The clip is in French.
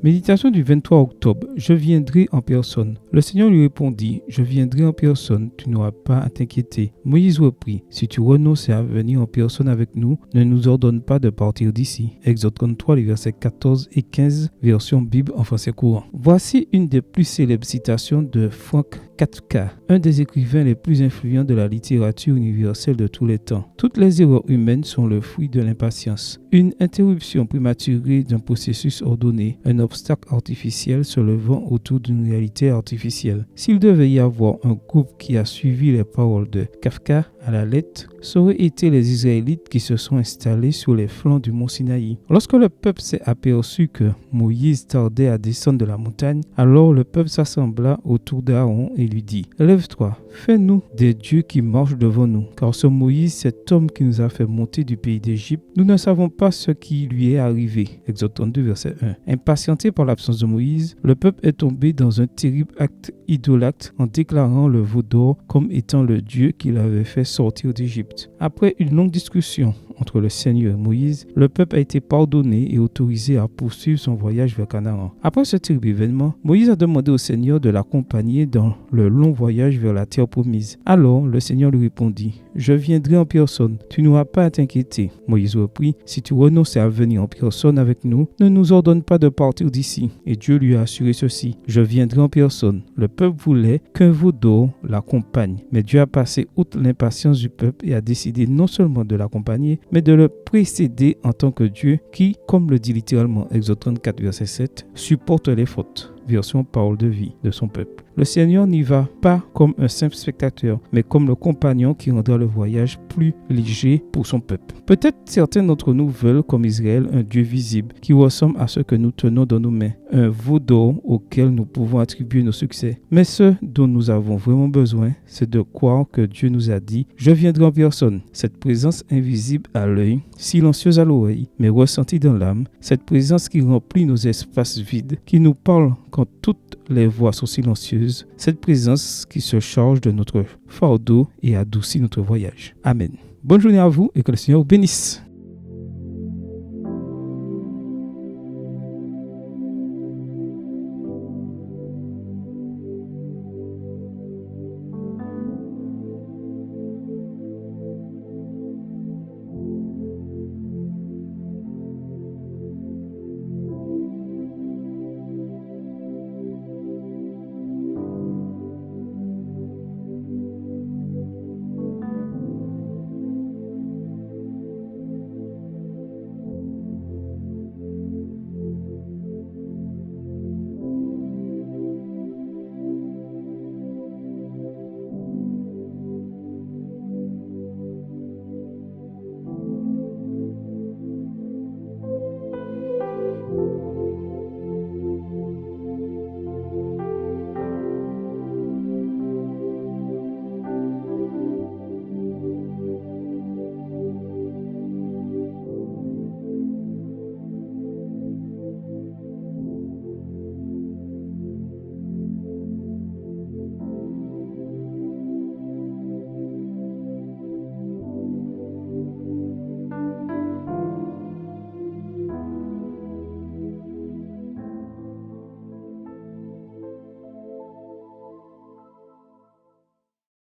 Méditation du 23 octobre. Je viendrai en personne. Le Seigneur lui répondit, je viendrai en personne, tu n'auras pas à t'inquiéter. Moïse reprit, si tu renonces à venir en personne avec nous, ne nous ordonne pas de partir d'ici. Exode 33, les versets 14 et 15, version Bible en français courant. Voici une des plus célèbres citations de Frank Kafka, un des écrivains les plus influents de la littérature universelle de tous les temps. Toutes les erreurs humaines sont le fruit de l'impatience. Une interruption prématurée d'un processus ordonné, un obstacle artificiel se levant autour d'une réalité artificielle. S'il devait y avoir un groupe qui a suivi les paroles de Kafka à la lettre, ça aurait été les Israélites qui se sont installés sur les flancs du mont Sinaï. Lorsque le peuple s'est aperçu que Moïse tardait à descendre de la montagne, alors le peuple s'assembla autour d'Aaron et lui dit, « Lève-toi, fais-nous des dieux qui marchent devant nous, car ce Moïse, cet homme qui nous a fait monter du pays d'Égypte, nous ne savons pas ce qui lui est arrivé. » Exode 32, verset 1. Impatienté par l'absence de Moïse, le peuple est tombé dans un terrible acte idolâtre en déclarant le veau d'or comme étant le Dieu qui l'avait fait sortir d'Égypte. Après une longue discussion entre le Seigneur et Moïse, le peuple a été pardonné et autorisé à poursuivre son voyage vers Canaan. Après ce terrible événement, Moïse a demandé au Seigneur de l'accompagner dans le long voyage vers la terre promise. Alors, le Seigneur lui répondit, « Je viendrai en personne, tu n'auras pas à t'inquiéter. » Moïse reprit, « Si tu renonces à venir en personne avec nous, ne nous ordonne pas de partir d'ici. » Et Dieu lui a assuré ceci, « Je viendrai en personne. » Le peuple voulait qu'un veau d'or l'accompagne, mais Dieu a passé outre l'impatience du peuple et a décidé non seulement de l'accompagner, mais de le précéder en tant que Dieu qui, comme le dit littéralement Exode 34, verset 7, supporte les fautes. Version parole de vie de son peuple. Le Seigneur n'y va pas comme un simple spectateur, mais comme le compagnon qui rendra le voyage plus léger pour son peuple. Peut-être certains d'entre nous veulent, comme Israël, un Dieu visible qui ressemble à ce que nous tenons dans nos mains, un veau d'or auquel nous pouvons attribuer nos succès. Mais ce dont nous avons vraiment besoin, c'est de croire que Dieu nous a dit « Je viendrai en personne ». Cette présence invisible à l'œil, silencieuse à l'oreille, mais ressentie dans l'âme, cette présence qui remplit nos espaces vides, qui nous parle quand toutes les voix sont silencieuses, cette présence qui se charge de notre fardeau et adoucit notre voyage. Amen. Bonne journée à vous et que le Seigneur vous bénisse.